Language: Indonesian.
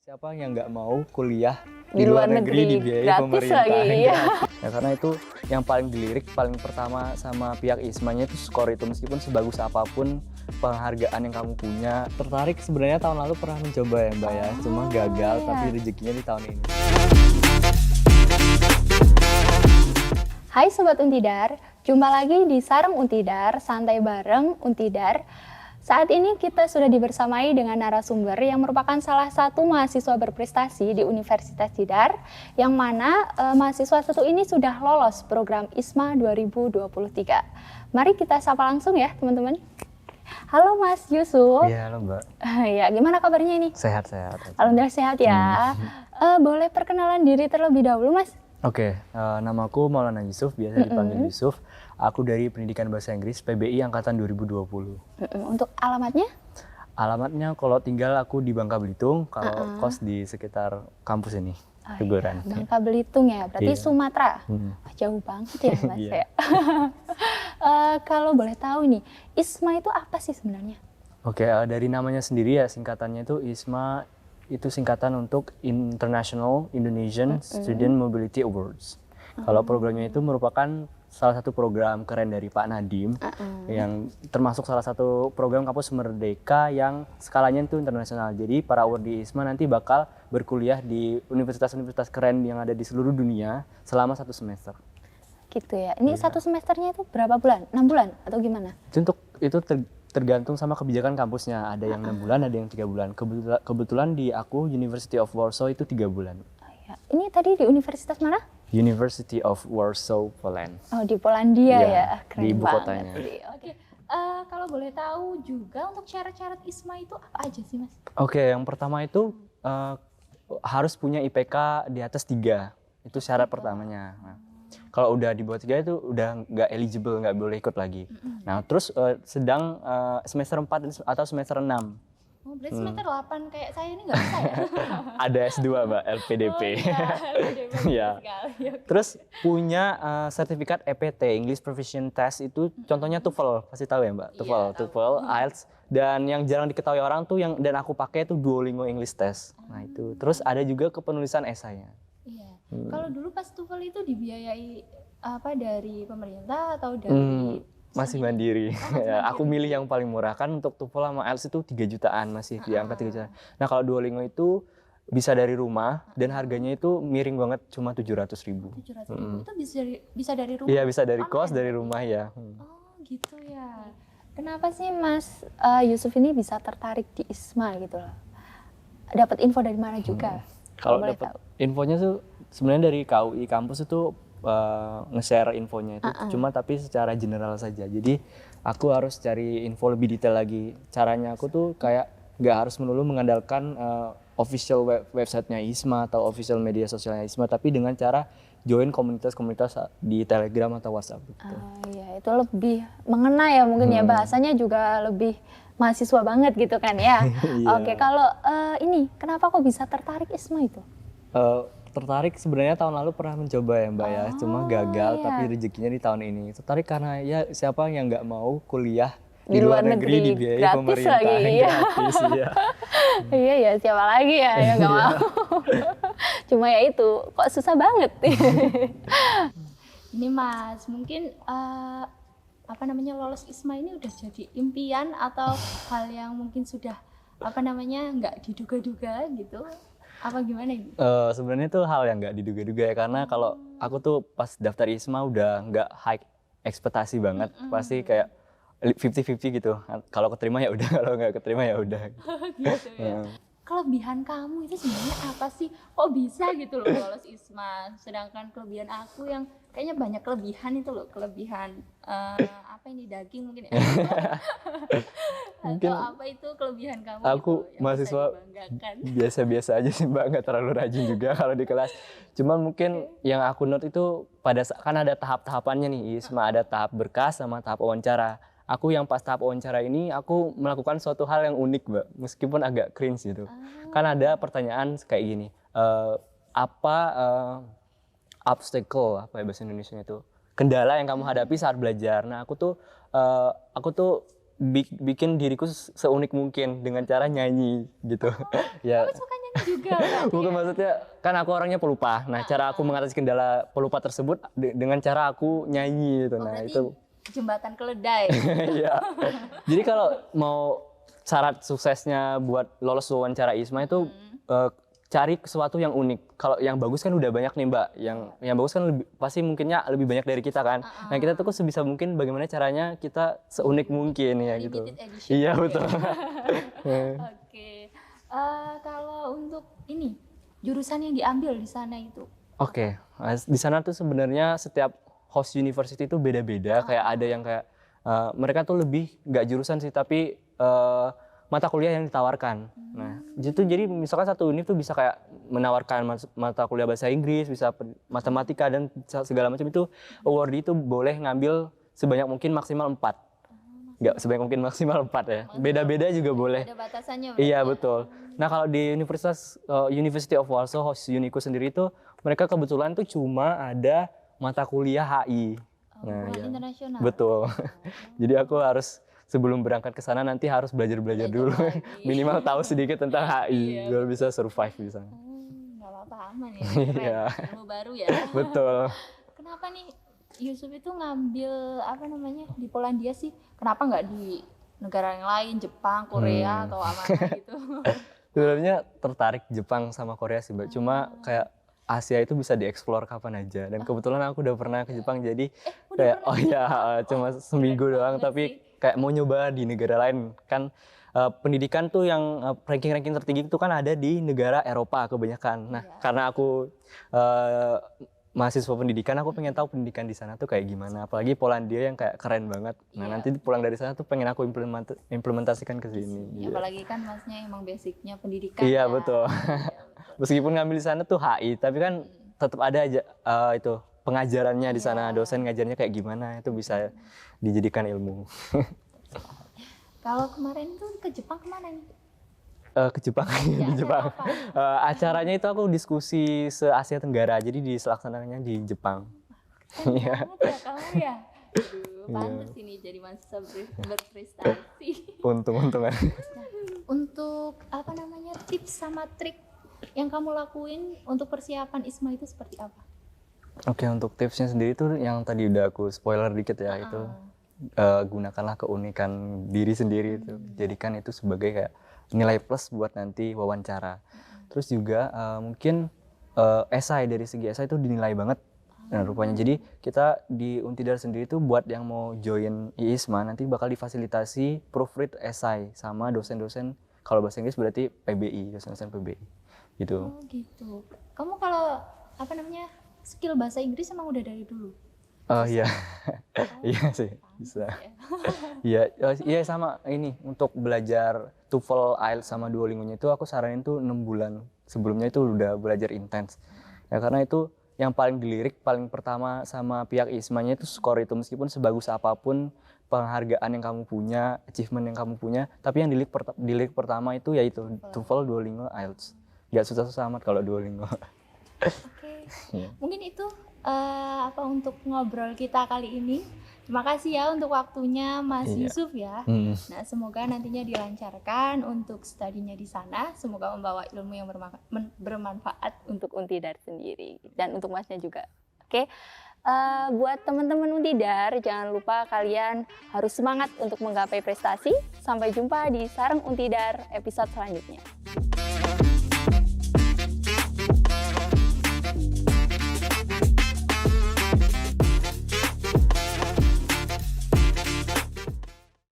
Siapa yang nggak mau kuliah Di luar negeri, dibiayai gratis pemerintah? lagi, iya. Ya, karena itu yang paling dilirik paling pertama sama pihak ISMA-nya itu skor itu, meskipun sebagus apapun penghargaan yang kamu punya. Tertarik sebenarnya tahun lalu pernah mencoba ya Mbak ya, cuma gagal, iya. tapi rezekinya di tahun ini. Hai Sobat Untidar, jumpa lagi di Sarang Untidar, santai bareng Untidar. Saat ini kita sudah dibersamai dengan narasumber yang merupakan salah satu mahasiswa berprestasi di Universitas Tidar, yang mana mahasiswa satu ini sudah lolos program ISMA 2023. Mari kita sapa langsung ya teman-teman. Halo Mas Yusuf. Iya, halo Mbak. Ya, gimana kabarnya ini? Sehat-sehat. Alhamdulillah sehat ya. Boleh perkenalan diri terlebih dahulu Mas? Oke, namaku Maulana Yusuf, biasa dipanggil Yusuf. Aku dari Pendidikan Bahasa Inggris PBI Angkatan 2020. Untuk alamatnya? Alamatnya kalau tinggal aku di Bangka Belitung, kalau kos di sekitar kampus ini, Teguran. Iya. Bangka Belitung ya, berarti Iya. Sumatera. Wah, jauh banget ya Mas Iya. ya. Kalau boleh tahu nih, ISMA itu apa sih sebenarnya? Oke, dari namanya sendiri ya, singkatannya itu ISMA, itu singkatan untuk International Indonesian Student Mobility Awards. Kalau programnya itu merupakan salah satu program keren dari Pak Nadiem, yang termasuk salah satu program kampus merdeka yang skalanya itu internasional. Jadi para award di ISMA nanti bakal berkuliah di universitas-universitas keren yang ada di seluruh dunia selama 1 semester. Gitu ya. Ini satu semesternya itu berapa bulan? 6 bulan atau gimana? Itu tergantung sama kebijakan kampusnya. Ada yang 6 bulan, ada yang 3 bulan. Kebetulan di aku University of Warsaw itu 3 bulan. Oh, ya. Ini tadi di universitas mana? University of Warsaw, Poland. Oh, di Polandia Iya, ya. Keren di ibu banget kotanya. sih. Oke. Kalau boleh tahu juga untuk syarat-syarat ISMA itu apa aja sih Mas? Oke, yang pertama itu harus punya IPK di atas 3. Itu syarat pertamanya. Nah, kalau udah di bawah 3 itu udah nggak eligible, nggak boleh ikut lagi. Nah, terus sedang semester 4 atau semester 6. Oh, berarti semester 8 kayak saya ini nggak bisa ya? Ada S2 Mbak, LPDP. Oh, iya, LPDP Iya. sekali. Terus punya sertifikat EPT, English Proficient Test, itu contohnya TOEFL, pasti tahu ya Mbak? TOEFL, IELTS, dan yang jarang diketahui orang tuh dan aku pakai itu Duolingo English Test. Nah itu, terus ada juga kepenulisan esainya. Iya. Kalau dulu pas TOEFL itu dibiayai apa dari pemerintah atau dari Masih mandiri. Ya, aku milih yang paling murah, kan untuk TOEFL sama IELTS itu 3 jutaan, masih di angka 3 jutaan. Nah kalau Duolingo itu bisa dari rumah dan harganya itu miring banget, cuma 700.000. 700.000 itu bisa dari rumah? Iya, bisa dari kos, Online? dari rumah ya. Oh gitu ya. Kenapa sih Mas Yusuf ini bisa tertarik di ISMA gitu loh? Dapat info dari mana juga? Kalau boleh dapat tahu. infonya tuh sebenarnya dari KUI kampus itu nge-share infonya itu cuma tapi secara general saja. Jadi aku harus cari info lebih detail lagi. Caranya aku tuh kayak nggak harus melulu mengandalkan official websitenya ISMA atau official media sosialnya ISMA, tapi dengan cara join komunitas-komunitas di Telegram atau WhatsApp gitu. Oh iya, itu lebih mengena ya mungkin ya, bahasanya juga lebih mahasiswa banget gitu kan ya. Iya. Oke, kalau ini kenapa kok bisa tertarik ISMA itu? Tertarik sebenarnya tahun lalu pernah mencoba ya Mbak ya, cuma gagal, iya. tapi rezekinya di tahun ini. Tertarik karena ya siapa yang nggak mau kuliah Di luar negeri, dibiayai gratis pemerintah. lagi, iya. Gratis, iya. Iya ya, siapa lagi ya yang nggak mau. Cuma ya itu, kok susah banget. Ini Mas, mungkin apa namanya lolos ISMA ini udah jadi impian atau hal yang mungkin sudah apa namanya nggak diduga-duga gitu? Apa gimana ini? Sebenarnya itu hal yang nggak diduga-duga ya, karena kalau aku tuh pas daftar ISMA udah nggak high ekspektasi banget, pasti kayak 50-50 gitu. Kalau keterima ya udah, kalau nggak keterima ya udah. Gitu ya. Kelebihan kamu itu sebenarnya apa sih? Kok bisa gitu loh lolos ISMA? Sedangkan kelebihan aku yang kayaknya banyak kelebihan itu loh, kelebihan apa ini daging mungkin ya? Mungkin atau apa itu kelebihan kamu aku gitu, yang mahasiswa bisa dibanggakan? biasa-biasa aja sih Mbak, nggak terlalu rajin juga kalau di kelas. Cuman mungkin yang aku note itu kan ada tahap-tahapannya nih ISMA, ada tahap berkas sama tahap wawancara. Aku yang pas tahap wawancara ini aku melakukan suatu hal yang unik Mbak, meskipun agak cringe gitu. Kan ada pertanyaan kayak gini, apa obstacle, apa ya bahasa Indonesia itu, kendala yang kamu hadapi saat belajar. Nah aku tuh bikin diriku seunik mungkin dengan cara nyanyi gitu. Ya. Kamu suka nyanyi juga berarti Bukan ya? maksudnya, kan aku orangnya pelupa. Nah, cara aku mengatasi kendala pelupa tersebut dengan cara aku nyanyi gitu. Oh, Nah, berarti itu jembatan keledai. iya. Jadi kalau mau syarat suksesnya buat lolos wawancara ISMA itu cari sesuatu yang unik. Kalau yang bagus kan udah banyak nih Mbak. Yang bagus kan pasti mungkinnya lebih banyak dari kita kan. Nah kita tuh sebisa mungkin bagaimana caranya kita seunik mungkin ya gitu. Limited edition. Iya betul. Oke. Kalau untuk ini jurusan yang diambil di sana itu. Oke, di sana tuh sebenarnya setiap host university itu beda-beda. Kayak ada yang kayak mereka tuh lebih nggak jurusan sih, tapi mata kuliah yang ditawarkan. Nah, itu jadi misalkan satu univ tuh bisa kayak menawarkan mata kuliah bahasa Inggris, bisa matematika dan segala macam itu awardee itu boleh ngambil sebanyak mungkin maksimal 4. Nggak sebanyak mungkin maksimal 4 ya. Beda-beda juga boleh. Ada batasannya. Iya betul. Nah kalau di University of Warsaw Host Unico sendiri itu mereka kebetulan tuh cuma ada mata kuliah HI. Nah, Hubungan internasional. betul. Jadi aku harus sebelum berangkat ke sana nanti harus belajar dulu, minimal tahu sedikit tentang HI biar bisa survive di sana. Nggak apa-apa, aman ya. Iya. Keren. Ilmu baru ya. Betul. Kenapa nih Yusuf itu ngambil apa namanya di Polandia sih? Kenapa nggak di negara yang lain, Jepang, Korea atau mana gitu? Sebenarnya tertarik Jepang sama Korea sih, Mbak. Cuma kayak Asia itu bisa dieksplor kapan aja. Dan kebetulan aku udah pernah ke Jepang, jadi kayak oh ya cuma seminggu doang, tapi kayak mau nyoba di negara lain. Kan pendidikan tuh yang ranking-ranking tertinggi itu kan ada di negara Eropa kebanyakan. Nah, karena aku mahasiswa pendidikan, aku pengen tahu pendidikan di sana tuh kayak gimana. Apalagi Polandia yang kayak keren banget. Nah, nanti pulang dari sana tuh pengen aku implementasikan ke sini. Ya, apalagi kan masnya emang basicnya pendidikan. Iya, ya. betul. Meskipun ngambil di sana tuh HI, tapi kan tetap ada aja itu pengajarannya di sana, dosen ngajarnya kayak gimana, itu bisa dijadikan ilmu. Kalau kemarin tuh ke Jepang kemana nih? Ke Jepang, di Jepang. Acaranya itu aku diskusi se-Asia Tenggara, jadi dilaksanakannya di Jepang. Iya. Banget ya kamu ya. Aduh, pantes ini jadi mahasiswa berprestasi. Untung-untungan. Untuk apa namanya tips sama trik yang kamu lakuin untuk persiapan ISMA itu seperti apa? Oke, untuk tipsnya sendiri tuh yang tadi udah aku spoiler dikit ya, itu gunakanlah keunikan diri sendiri itu. Jadikan itu sebagai kayak nilai plus buat nanti wawancara. Terus juga mungkin esai, dari segi esai itu dinilai banget. Nah, rupanya jadi kita di Untidar sendiri tuh buat yang mau join IISMA nanti bakal difasilitasi proofread esai sama dosen-dosen, kalau bahasa Inggris berarti PBI, dosen-dosen PBI gitu. Oh gitu. Kamu kalau apa namanya skill bahasa Inggris emang udah dari dulu? Iya, iya sih bisa. Iya, iya sama ini untuk belajar TOEFL, IELTS sama Duolingo-nya itu aku saranin tuh 6 bulan sebelumnya itu udah belajar intens. Ya karena itu yang paling dilirik paling pertama sama pihak ISMA-nya itu skor itu, meskipun sebagus apapun penghargaan yang kamu punya, achievement yang kamu punya, tapi yang dilirik pertama itu yaitu TOEFL, Duolingo, IELTS. Gak susah-susah amat kalau Duolingo. Oke. Mungkin itu apa untuk ngobrol kita kali ini. Terima kasih ya untuk waktunya Mas Yusuf ya. Nah, semoga nantinya dilancarkan untuk studinya di sana. Semoga membawa ilmu yang bermanfaat untuk Untidar sendiri dan untuk Masnya juga. Oke. Buat teman-teman Untidar, jangan lupa kalian harus semangat untuk menggapai prestasi. Sampai jumpa di Sarang Untidar episode selanjutnya.